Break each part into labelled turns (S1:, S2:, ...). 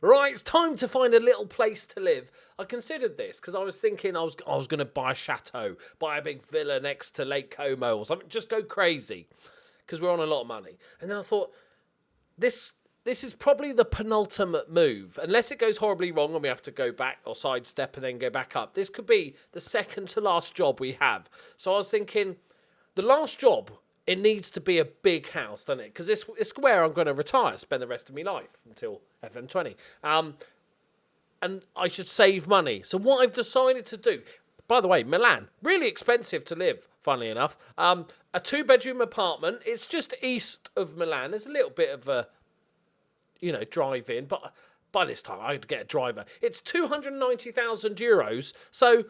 S1: Right, it's time to find a little place to live. I considered this because I was thinking I was going to buy a chateau, buy a big villa next to Lake Como or something, just go crazy because we're on a lot of money. And then I thought, this is probably the penultimate move. Unless it goes horribly wrong and we have to go back or sidestep and then go back up. This could be the second to last job we have. So I was thinking, the last job, it needs to be a big house, doesn't it? Because it's where I'm going to retire, spend the rest of my life until FM20. And I should save money. So what I've decided to do, by the way, Milan, really expensive to live, funnily enough. A 2-bedroom apartment. It's just east of Milan. There's a little bit of a, drive in. But by this time, I'd get a driver. It's 290,000 euros. So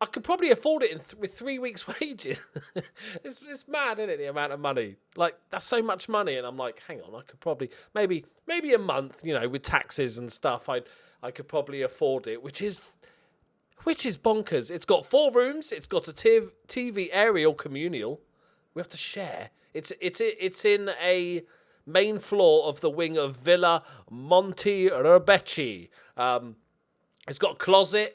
S1: I could probably afford it with 3 weeks' wages. It's mad, isn't it, the amount of money? Like, that's so much money. And I'm like, hang on, I could probably, maybe a month, with taxes and stuff, I could probably afford it, which is bonkers. It's got 4 rooms. It's got a TV aerial communal. We have to share. It's in a main floor of the wing of Villa Monte Rebecci. It's got a closet.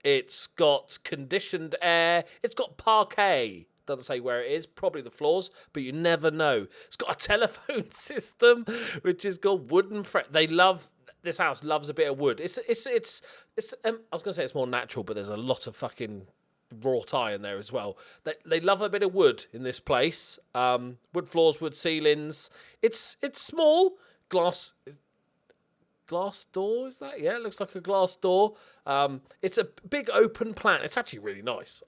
S1: It's got conditioned air. It's got parquet. Doesn't say where it is. Probably the floors, but you never know. It's got a telephone system, which is got wooden this house loves a bit of wood. It's. I was going to say it's more natural, but there's a lot of fucking wrought iron there as well. They love a bit of wood in this place. Wood floors, wood ceilings. It's small. Glass door, is that? Yeah, it looks like a glass door. It's a big open plan. It's actually really nice.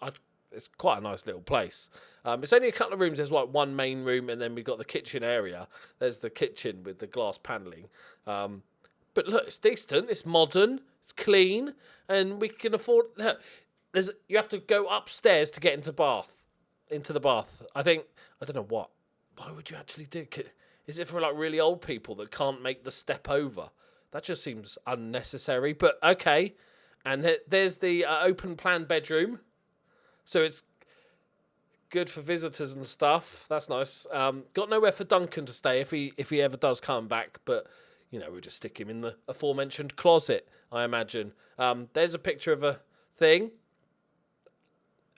S1: It's quite a nice little place. It's only a couple of rooms. There's like one main room, and then we've got the kitchen area. There's the kitchen with the glass panelling. But look, it's decent. It's modern. It's clean, and we can afford. Look, you have to go upstairs to get into the bath. I don't know what. Why would you actually do? Is it for like really old people that can't make the step over? That just seems unnecessary, but okay. And there's the open plan bedroom. So it's good for visitors and stuff. That's nice. Got nowhere for Duncan to stay if he ever does come back, but we'll just stick him in the aforementioned closet, I imagine. There's a picture of a thing.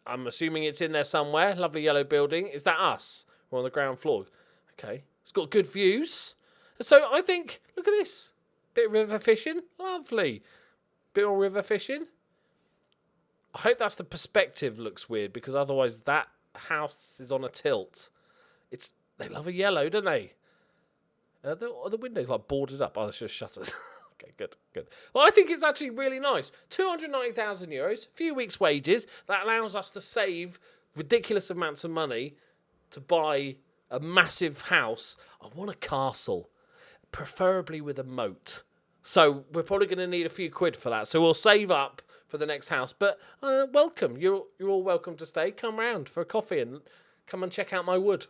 S1: I'm assuming it's in there somewhere. Lovely yellow building. Is that us? We're on the ground floor. Okay. It's got good views. So I think, look at this. Bit of river fishing. Lovely. Bit more river fishing. I hope that's the perspective looks weird, because otherwise that house is on a tilt. They love a yellow, don't they? Are the windows like boarded up? Oh, that's just shutters. Okay, good. Well, I think it's actually really nice. 290,000 euros, few weeks' wages. That allows us to save ridiculous amounts of money to buy a massive house. I want a castle, preferably with a moat. So we're probably going to need a few quid for that. So we'll save up for the next house. But welcome. You're all welcome to stay. Come round for a coffee and come and check out my wood.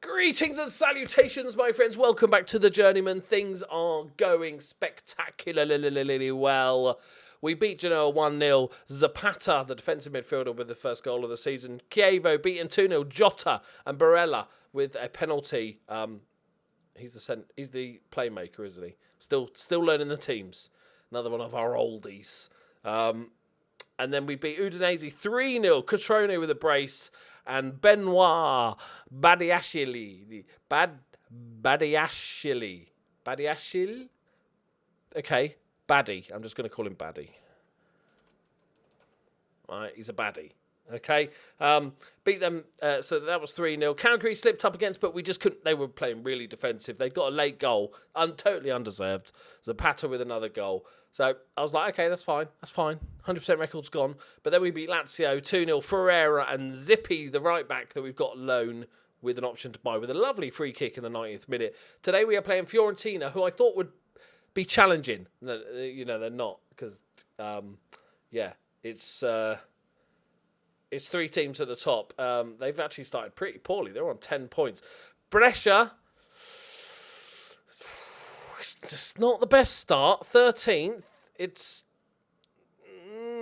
S1: Greetings and salutations, my friends. Welcome back to the Journeyman. Things are going spectacularly well. We beat Genoa 1-0. Zapata, the defensive midfielder, with the first goal of the season. Chievo beaten 2-0. Jota and Barella with a penalty. He's the playmaker, isn't he? Still learning the teams. Another one of our oldies. And then we beat Udinese 3-0. Cotrone with a brace. And Benoit Badiashile. Badiashile? Okay, Baddy. I'm just going to call him Baddy. Right, he's a baddie. Okay, beat them, so that was 3-0. Cancri slipped up against, but we just couldn't. They were playing really defensive. They got a late goal, totally undeserved. Zapata with another goal. So I was like, okay, that's fine. 100% record's gone. But then we beat Lazio 2-0. Ferreira and Zippy, the right back that we've got loan with an option to buy, with a lovely free kick in the 90th minute. Today we are playing Fiorentina, who I thought would be challenging. They're not, because it's 3 teams at the top. They've actually started pretty poorly. They're on 10 points. Brescia, it's just not the best start. 13th. It's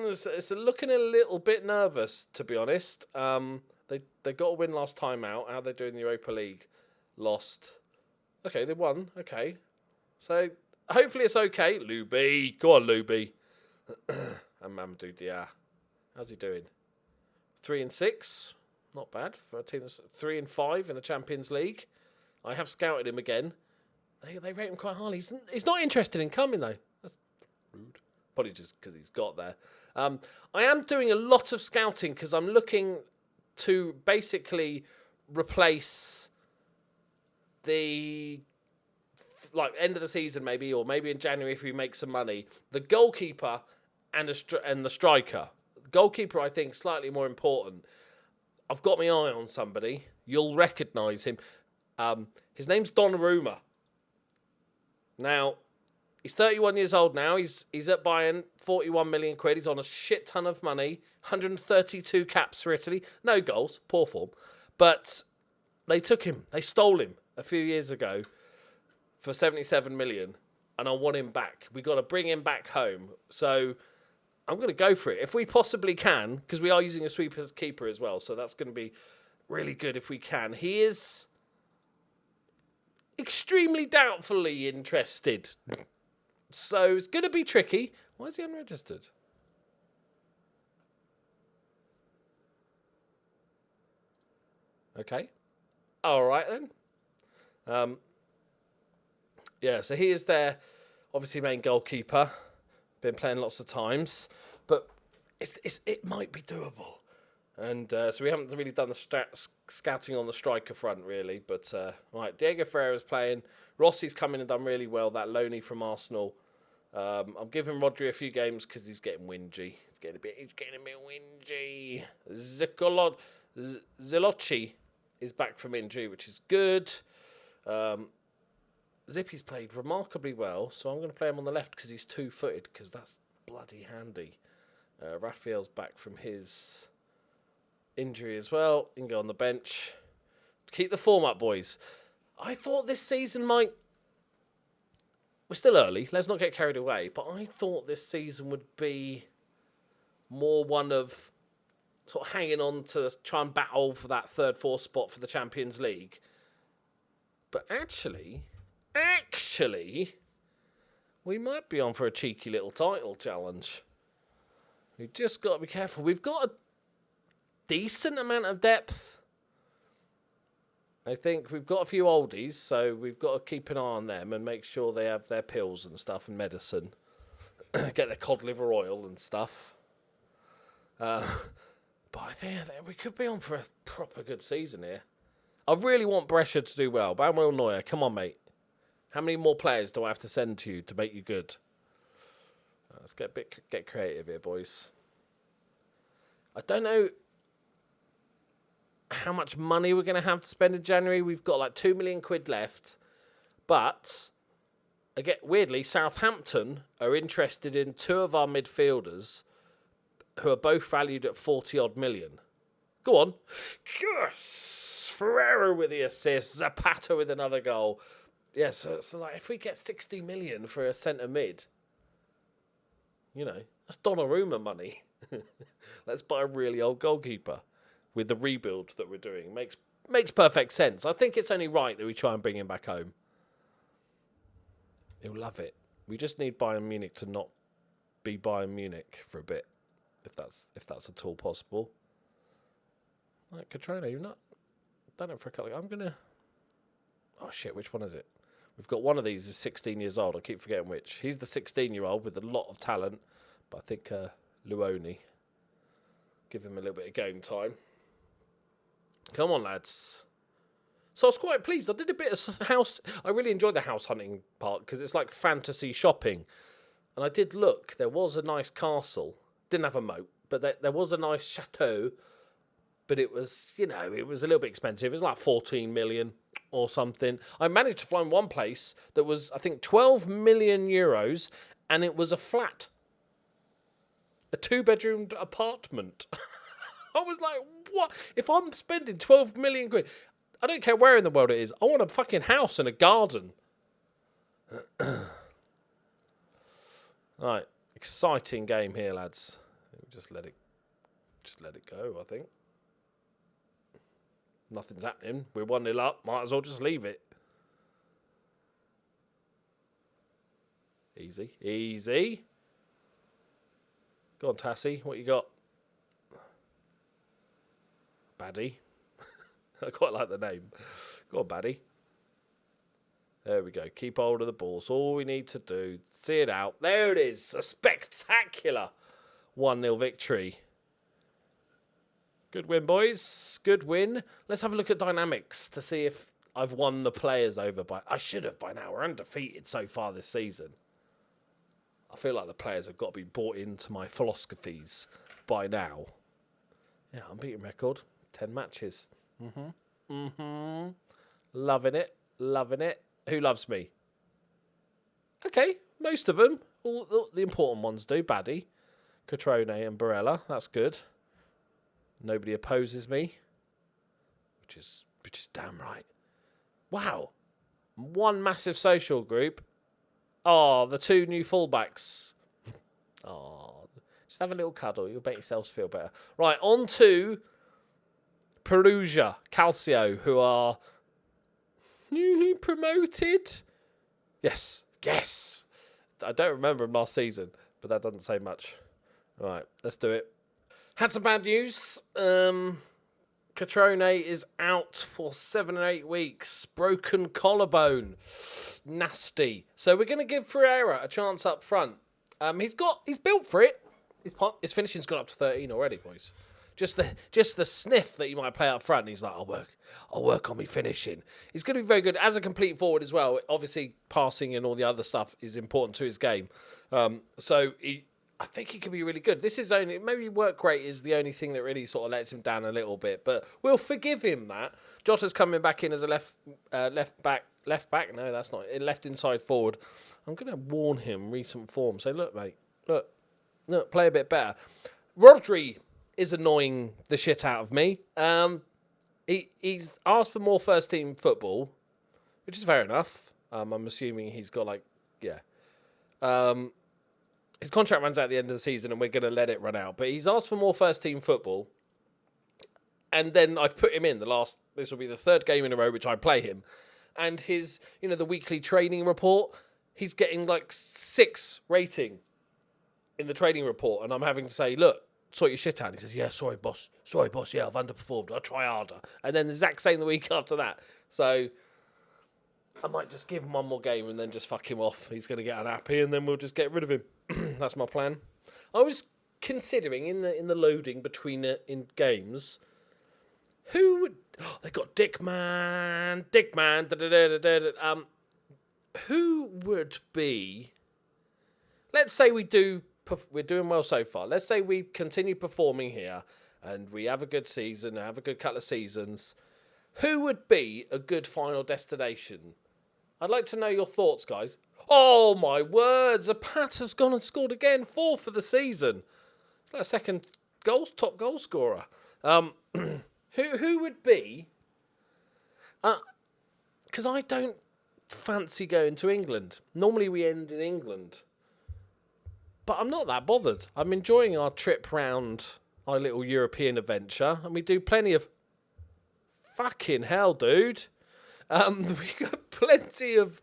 S1: It's looking a little bit nervous, to be honest. They got a win last time out. How they doing in the Europa League? Lost. Okay, they won. Okay. So, hopefully it's okay. Luby. Go on, Luby. And Mamadou Dia. How's he doing? 3-6. Not bad for a team that's 3-5 in the Champions League. I have scouted him again. They rate him quite highly. He's not interested in coming, though. That's rude. Probably just because he's got there. I am doing a lot of scouting because I'm looking to basically replace the end of the season maybe, or maybe in January if we make some money, the goalkeeper and the striker. The goalkeeper, I think, slightly more important. I've got my eye on somebody. You'll recognise him. His name's Donnarumma. Now, he's 31 years old now. He's at Bayern, 41 million quid. He's on a shit ton of money. 132 caps for Italy. No goals. Poor form. But they took him. They stole him a few years ago for 77 million. And I want him back. We've got to bring him back home. So I'm going to go for it. If we possibly can, because we are using a sweeper's keeper as well. So that's going to be really good if we can. He is extremely doubtfully interested. So it's going to be tricky. Why is he unregistered? Okay. All right then. Yeah, so he is their, obviously, main goalkeeper. Been playing lots of times. But it might be doable. And so we haven't really done the scouting on the striker front, really. But, right, Diego Ferreira's playing. Rossi's come in and done really well, that loanee from Arsenal. I'm giving Rodri a few games because he's getting whingy. He's getting a bit whingy. Zilocci is back from injury, which is good. Zippy's played remarkably well, so I'm going to play him on the left because he's two-footed, because that's bloody handy. Raphael's back from his injury as well. He can go on the bench. Keep the form up, boys. I thought this season might... We're still early. Let's not get carried away. But I thought this season would be more one of sort of hanging on to try and battle for that third, fourth spot for the Champions League. But actually, we might be on for a cheeky little title challenge. We've just got to be careful. We've got a decent amount of depth. I think we've got a few oldies, so we've got to keep an eye on them and make sure they have their pills and stuff and medicine. Get their cod liver oil and stuff. But I think we could be on for a proper good season here. I really want Brescia to do well. Manuel Neuer, come on, mate. How many more players do I have to send to you to make you good? Let's get creative here, boys. I don't know how much money we're going to have to spend in January. We've got like 2 million quid left. But, again, weirdly, Southampton are interested in two of our midfielders who are both valued at 40-odd million. Go on. Yes! Ferreira with the assist. Zapata with another goal. Yeah, so like, if we get 60 million for a centre mid, you know, that's Donnarumma money. Let's buy a really old goalkeeper. With the rebuild that we're doing. Makes perfect sense. I think it's only right that we try and bring him back home. He'll love it. We just need Bayern Munich to not be Bayern Munich for a bit. If that's at all possible. Right, Catrona, you're not done it for a couple. I'm gonna... Oh shit, which one is it? We've got one of these is 16 years old. I keep forgetting which. He's the 16-year-old with a lot of talent. But I think Luoni. Give him a little bit of game time. Come on, lads. So I was quite pleased. I did a bit of house... I really enjoyed the house hunting part because it's like fantasy shopping. And I did look. There was a nice castle. Didn't have a moat, but there was a nice chateau. But it was, you know, it was a little bit expensive. It was like 14 million or something. I managed to find one place that was, I think, 12 million euros, and it was a flat. A 2-bedroomed apartment. I was like, what? If I'm spending 12 million quid, I don't care where in the world it is. I want a fucking house and a garden. Right. Exciting game here, lads. Just let it go, I think. Nothing's happening. We're 1-0 up. Might as well just leave it. Easy. Easy. Go on, Tassie. What you got? Baddie. I quite like the name. Go on, Baddie. There we go. Keep hold of the ball. So all we need to do. See it out. There it is. A spectacular 1-0 victory. Good win, boys. Good win. Let's have a look at dynamics to see if I've won the players over by... I should have by now. We're undefeated so far this season. I feel like the players have got to be bought into my philosophies by now. Yeah, unbeaten record. 10 matches. Loving it. Loving it. Who loves me? Okay, most of them. All the important ones do. Baddie, Catrone and Barella. That's good. Nobody opposes me. Which is damn right. Wow. One massive social group. Oh, the 2 new fullbacks. Oh, just have a little cuddle. You'll make yourselves feel better. Right, on to Perugia, Calcio, who are newly promoted. Yes. Yes. I don't remember them last season, but that doesn't say much. All right, let's do it. Had some bad news. Catrone is out for 7 or 8 weeks. Broken collarbone. Nasty. So we're going to give Ferreira a chance up front. He's built for it. His finishing's gone up to 13 already, boys. Just the sniff that you might play up front. He's like, I'll work on me finishing. He's going to be very good as a complete forward as well. Obviously, passing and all the other stuff is important to his game. I think he could be really good. This is only, maybe work rate is the only thing that really sort of lets him down a little bit, but we'll forgive him that. Jota's coming back in as a left back. No, that's not it. Left inside forward. I'm going to warn him recent form. Say, look, mate, look, play a bit better. Rodri is annoying the shit out of me. He's asked for more first team football, which is fair enough. I'm assuming he's got his contract runs out at the end of the season and we're going to let it run out. But he's asked for more first-team football. And then I've put him in this will be the 3rd game in a row which I play him. And his, the weekly training report, he's getting 6 rating in the training report. And I'm having to say, look, sort your shit out. He says, yeah, sorry, boss. Yeah, I've underperformed. I'll try harder. And then the exact same the week after that. So I might just give him one more game and then just fuck him off. He's going to get unhappy and then we'll just get rid of him. That's my plan. I was considering in the loading between in games, who would... Oh, they got Dickman. Who would be... Let's say we're doing well so far. Let's say we continue performing here and we have a good season, have a good couple of seasons. Who would be a good final destination? I'd like to know your thoughts, guys. Oh, my word. Zapata's gone and scored again. 4 for the season. It's like a second top goal scorer. Who would be... Because I don't fancy going to England. Normally we end in England. But I'm not that bothered. I'm enjoying our trip round our little European adventure. And we do plenty of... Fucking hell, dude. We got plenty of...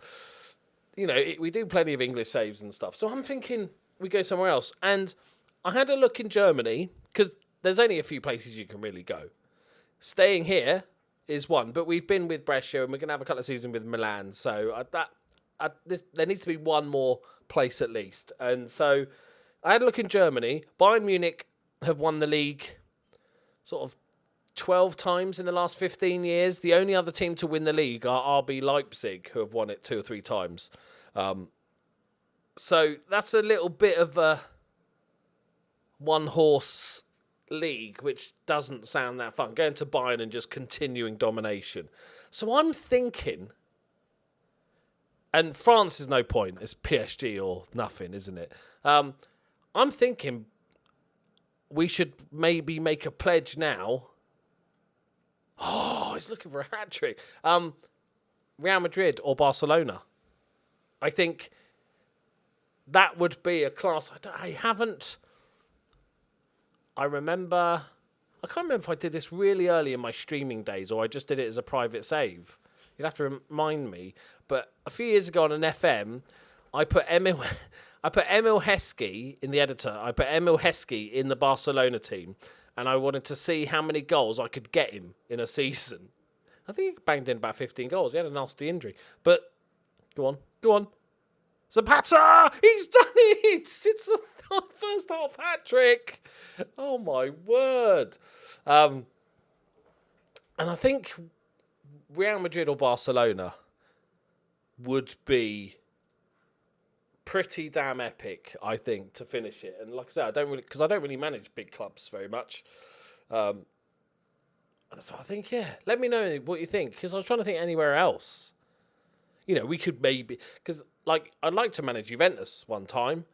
S1: we do plenty of English saves and stuff. So I'm thinking we go somewhere else. And I had a look in Germany, because there's only a few places you can really go. Staying here is one, but we've been with Brescia and we're going to have a couple of seasons with Milan. So there needs to be one more place at least. And so I had a look in Germany. Bayern Munich have won the league sort of 12 times in the last 15 years. The only other team to win the league are RB Leipzig, who have won it 2 or 3 times. So that's a little bit of a one-horse league, which doesn't sound that fun. Going to Bayern and just continuing domination. So I'm thinking, and France is no point. It's PSG or nothing, isn't it? I'm thinking we should maybe make a pledge now. Oh, he's looking for a hat-trick. Real Madrid or Barcelona. I think that would be a class. I haven't I remember... I can't remember if I did this really early in my streaming days or I just did it as a private save. You'd have to remind me. But a few years ago on an FM, I put Emil Heskey in the editor. I put Emil Heskey in the Barcelona team. And I wanted to see how many goals I could get him in a season. I think he banged in about 15 goals. He had a nasty injury. But, go on. Zapata! He's done it! It's a first half hat-trick. Oh, my word. And I think Real Madrid or Barcelona would be pretty damn epic, I think, to finish it. And like I said, I don't really manage big clubs very much. So I think, let me know what you think, because I was trying to think anywhere else. You know, we could maybe, because I'd like to manage Juventus one time,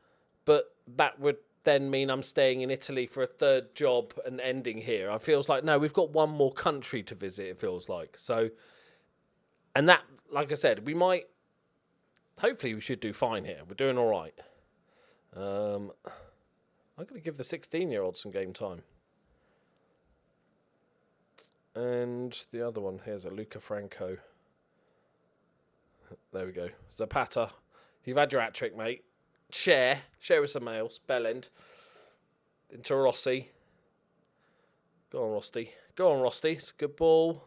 S1: but that would then mean I'm staying in Italy for a third job and ending here. I feels like, no, we've got one more country to visit, it feels like. So, and that, like I said, hopefully we should do fine here. We're doing all right. I'm going to give the 16-year-old some game time. And the other one, here's a Luca Franco. There we go. Zapata. You've had your hat-trick, mate. Share with some else. Bellend. Into Rossi. Go on, Rossi. It's a good ball.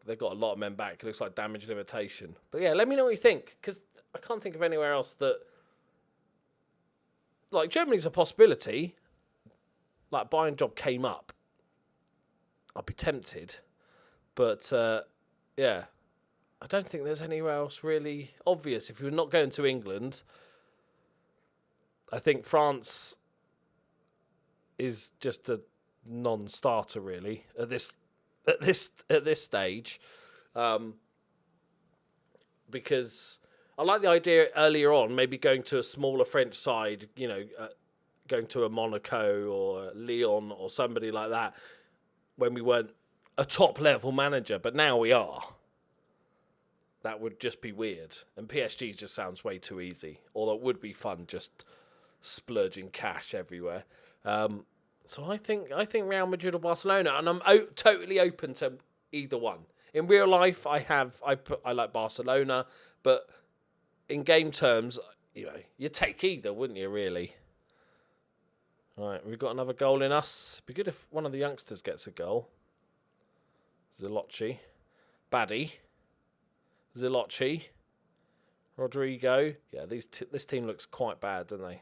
S1: They've got a lot of men back. It looks like damage limitation. But yeah, let me know what you think, because I can't think of anywhere else that... Germany's a possibility. Bayern job came up. I'd be tempted. But, yeah. I don't think there's anywhere else really obvious. If you're not going to England, I think France is just a non-starter, really, at this stage. Because I like the idea earlier on, maybe going to a smaller French side, going to a Monaco or Lyon or somebody like that, when we weren't a top-level manager, but now we are. That would just be weird. And PSG just sounds way too easy. Although it would be fun just splurging cash everywhere. So I think Real Madrid or Barcelona, and I'm totally open to either one. In real life, I like Barcelona, but in game terms, you'd take either, wouldn't you, really? All right, we've got another goal in us. It'd be good if one of the youngsters gets a goal. Zilocci. Baddy. Zilocci. Rodrigo. Yeah, this team looks quite bad, don't they?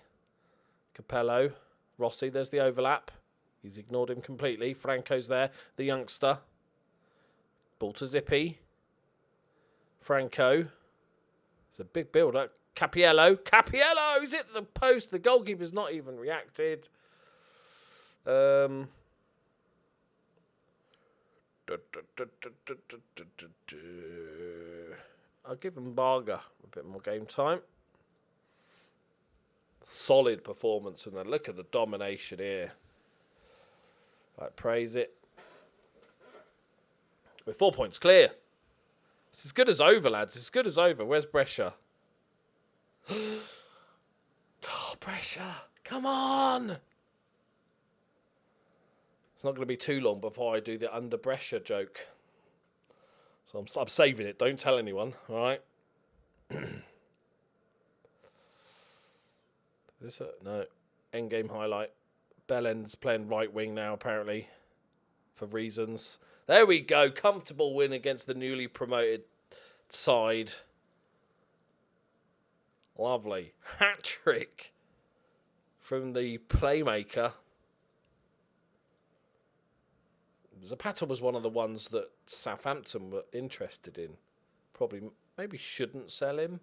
S1: Capello. Rossi, there's the overlap. He's ignored him completely. Franco's there. The youngster. Ball to Zippy. Franco. It's a big build-up. Capello's hit the post. The goalkeeper's not even reacted. I'll give him Barga a bit more game time. Solid performance, and then look at the domination here. Right, praise it. We're 4 points clear. It's as good as over, lads. It's as good as over. Where's Brescia? Oh, Brescia. Come on. It's not going to be too long before I do the under Brescia joke. So I'm saving it. Don't tell anyone, all right? Is this no endgame highlight? Bellend's playing right wing now, apparently, for reasons. There we go. Comfortable win against the newly promoted side. Lovely. Hat-trick from the playmaker. Zapata was one of the ones that Southampton were interested in. Maybe shouldn't sell him.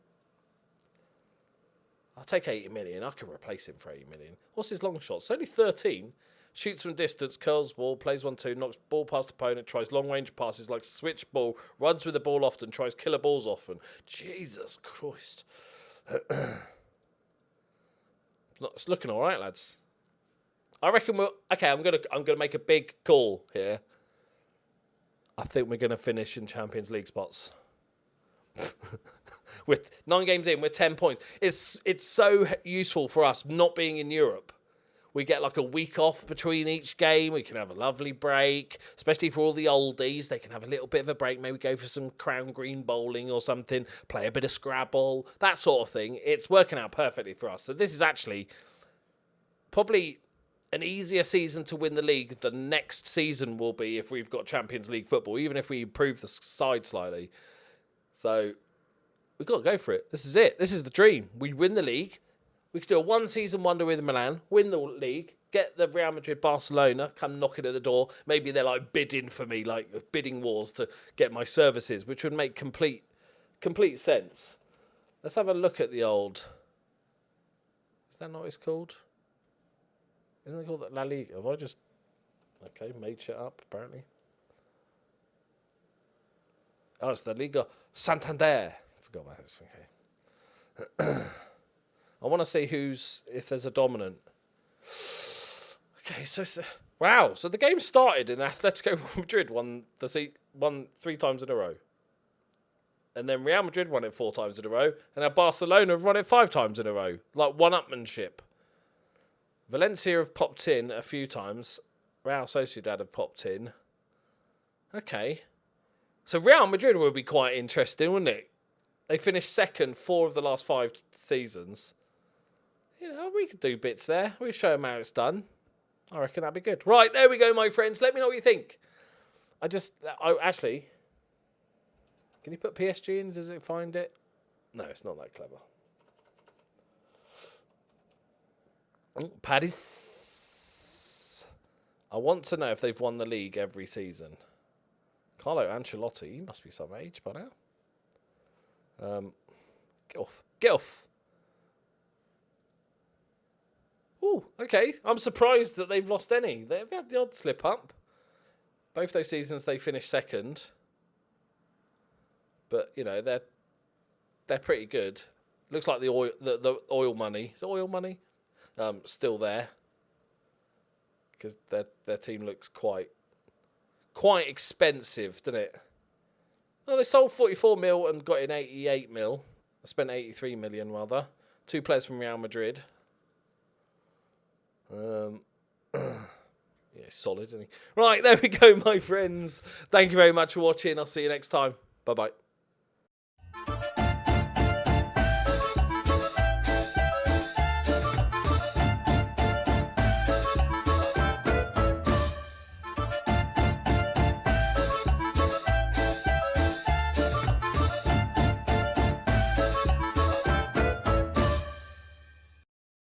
S1: I'll take 80 million. I can replace him for 80 million. What's his long shot? It's only 13. Shoots from distance, curls ball, plays 1-2, knocks ball past opponent, tries long-range passes like switch ball, runs with the ball often, tries killer balls often. Jesus Christ. It's looking all right, lads. I reckon okay, I'm gonna make a big call here. I think we're gonna finish in Champions League spots. With 9 games in, we're 10 points. It's so useful for us not being in Europe. We get like a week off between each game. We can have a lovely break, especially for all the oldies. They can have a little bit of a break, maybe go for some crown green bowling or something, play a bit of Scrabble, that sort of thing. It's working out perfectly for us. So this is actually probably an easier season to win the league than next season will be if we've got Champions League football, even if we improve the side slightly. So we've got to go for it. This is it. This is the dream. We win the league. We could do a one-season wonder with Milan, win the league, get the Real Madrid, Barcelona, come knocking at the door. Maybe they're like bidding for me, like bidding wars to get my services, which would make complete sense. Let's have a look at the old... Is that not what it's called? Isn't it called La Liga? Have I just... Okay, made shit up, apparently. Oh, it's the Liga Santander. Forgot about this. Okay. I want to see if there's a dominant. Okay, so wow. So the game started and Atletico Madrid won 3 times in a row. And then Real Madrid won it 4 times in a row. And now Barcelona have won it 5 times in a row. Like one-upmanship. Valencia have popped in a few times. Real Sociedad have popped in. Okay. So Real Madrid would be quite interesting, wouldn't it? They finished second 4 of the last 5 seasons. You know, we could do bits there. We'll show them how it's done. I reckon that'd be good. Right, there we go, my friends. Let me know what you think. Actually, can you put PSG in? Does it find it? No, it's not that clever. Paris. I want to know if they've won the league every season. Carlo Ancelotti, he must be some age by now. Get off. Get off. Ooh, okay. I'm surprised that they've lost any. They've had the odd slip up. Both those seasons they finished second. But, you know, they're pretty good. Looks like the oil money. Is it oil money? Still there. Because their team looks quite expensive, doesn't it? Well, they sold 44 mil and got in 88 mil. I spent 83 million, rather. 2 players from Real Madrid. Yeah, solid, isn't he? Right, there we go, my friends. Thank you very much for watching. I'll see you next time. Bye-bye.